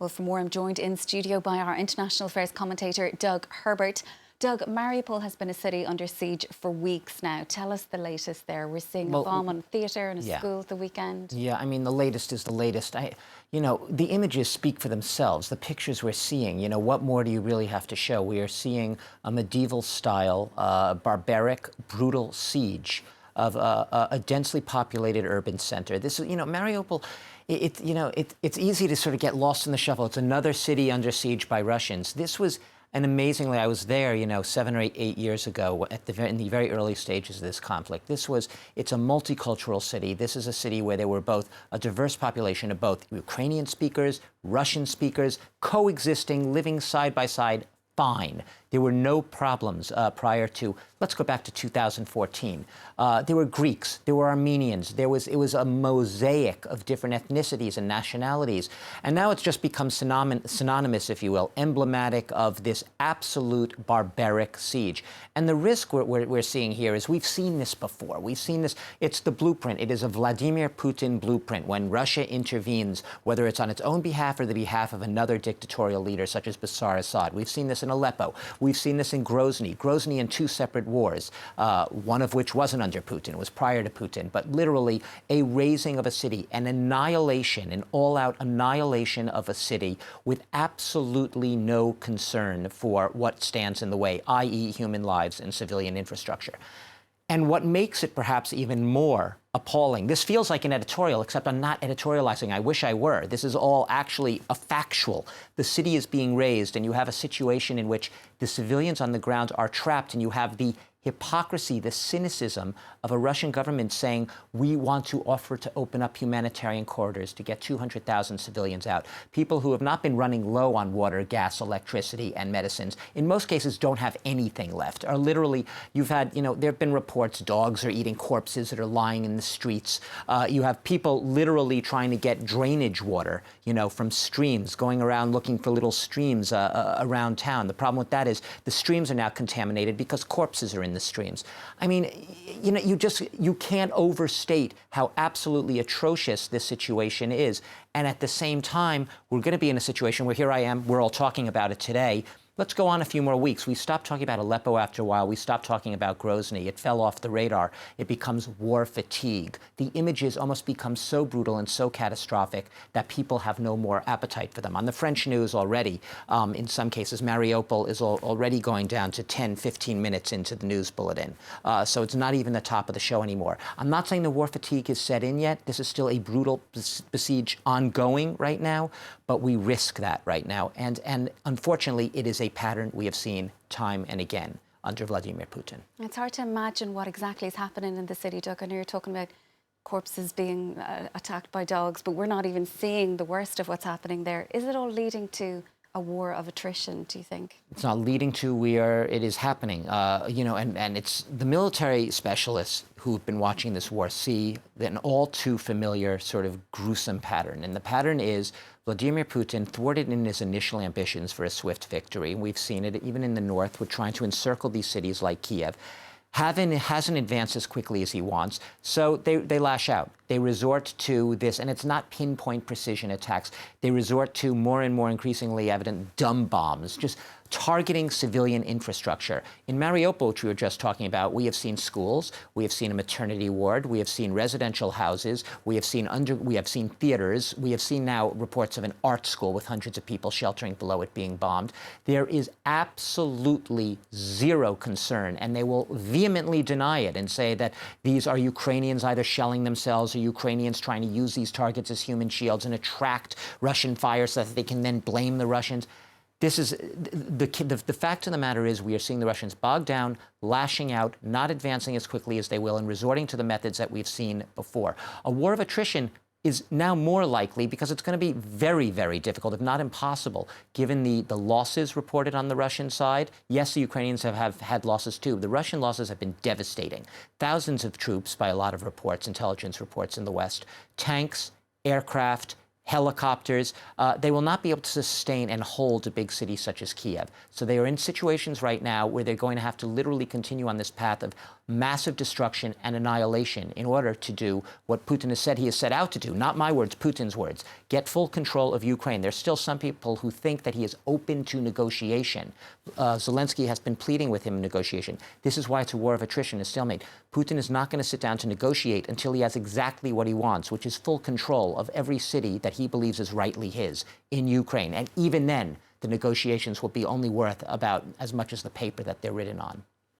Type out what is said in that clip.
Well, for more, I'm joined in studio by our international affairs commentator, Doug Herbert. Doug, Mariupol has been a city under siege for weeks now. Tell us the latest there. We're seeing a bomb on a theatre and a school at the weekend. Yeah, I mean, the latest is the latest. The images speak for themselves. The pictures we're seeing, what more do you really have to show? We are seeing a medieval-style, barbaric, brutal siege of a densely populated urban center. This is, Mariupol, it's easy to sort of get lost in the shuffle. It's another city under siege by Russians. This was, and amazingly, I was there, 7 or 8 years ago in the very early stages of this conflict. It's a multicultural city. This is a city where there were both a diverse population of both Ukrainian speakers, Russian speakers, coexisting, living side by side, fine. There were no problems prior to, let's go back to 2014. There were Greeks, there were Armenians, it was a mosaic of different ethnicities and nationalities. And now it's just become synonymous, if you will, emblematic of this absolute barbaric siege. And the risk we're seeing here is we've seen this before. We've seen this. It's the blueprint. It is a Vladimir Putin blueprint when Russia intervenes, whether it's on its own behalf or the behalf of another dictatorial leader such as Bashar Assad. We've seen this in Aleppo. We've seen this in Grozny in 2 separate wars, one of which wasn't under Putin. It was prior to Putin. But literally a razing of a city, an annihilation, an all-out annihilation of a city with absolutely no concern for what stands in the way, i.e. human lives and civilian infrastructure. And what makes it perhaps even more appalling, this feels like an editorial, except I'm not editorializing. I wish I were. This is all actually a factual. The city is being razed, and you have a situation in which the civilians on the ground are trapped, and you have the hypocrisy, the cynicism of a Russian government saying, we want to offer to open up humanitarian corridors to get 200,000 civilians out. People who have not been running low on water, gas, electricity, and medicines, in most cases don't have anything left, are literally, you've had, there have been reports, dogs are eating corpses that are lying in the streets. You have people literally trying to get drainage water, from streams, going around looking for little streams around town. The problem with that is the streams are now contaminated because corpses are in the streams. I mean, you can't overstate how absolutely atrocious this situation is. And at the same time, we're going to be in a situation where here I am, we're all talking about it today. Let's go on a few more weeks. We stopped talking about Aleppo after a while. We stopped talking about Grozny. It fell off the radar. It becomes war fatigue. The images almost become so brutal and so catastrophic that people have no more appetite for them. On the French news already, in some cases, Mariupol is already going down to 10, 15 minutes into the news bulletin. So it's not even the top of the show anymore. I'm not saying the war fatigue is set in yet. This is still a brutal besiege ongoing right now, but we risk that right now. And unfortunately, it is a pattern we have seen time and again under Vladimir Putin. It's hard to imagine what exactly is happening in the city, Doug. I know you're talking about corpses being attacked by dogs, but we're not even seeing the worst of what's happening there. Is it all leading to a war of attrition, do you think? It's not leading to, it is happening. And it's the military specialists who've been watching this war see an all too familiar sort of gruesome pattern. And the pattern is Vladimir Putin, thwarted in his initial ambitions for a swift victory, and we've seen it even in the north, we're trying to encircle these cities like Kiev, hasn't advanced as quickly as he wants, so they lash out. They resort to this, and it's not pinpoint precision attacks. They resort to more and more increasingly evident dumb bombs, just targeting civilian infrastructure. In Mariupol, which we were just talking about, we have seen schools, we have seen a maternity ward, we have seen residential houses, we have seen theaters, we have seen now reports of an art school with hundreds of people sheltering below it being bombed. There is absolutely zero concern, and they will vehemently deny it and say that these are Ukrainians either shelling themselves or Ukrainians trying to use these targets as human shields and attract Russian fire so that they can then blame the Russians. This is the fact of the matter is we are seeing the Russians bogged down, lashing out, not advancing as quickly as they will, and resorting to the methods that we've seen before. A war of attrition is now more likely because it's going to be very, very difficult, if not impossible, given the losses reported on the Russian side. Yes, the Ukrainians have had losses too. The Russian losses have been devastating. Thousands of troops, by a lot of reports, intelligence reports in the West, tanks, aircraft, helicopters. They will not be able to sustain and hold a big city such as Kiev. So they are in situations right now where they're going to have to literally continue on this path of massive destruction and annihilation in order to do what Putin has said he has set out to do. Not my words, Putin's words. Get full control of Ukraine. There's still some people who think that he is open to negotiation. Zelensky has been pleading with him in negotiation. This is why it's a war of attrition, a stalemate. Putin is not going to sit down to negotiate until he has exactly what he wants, which is full control of every city that he believes is rightly his in Ukraine. And even then, the negotiations will be only worth about as much as the paper that they're written on.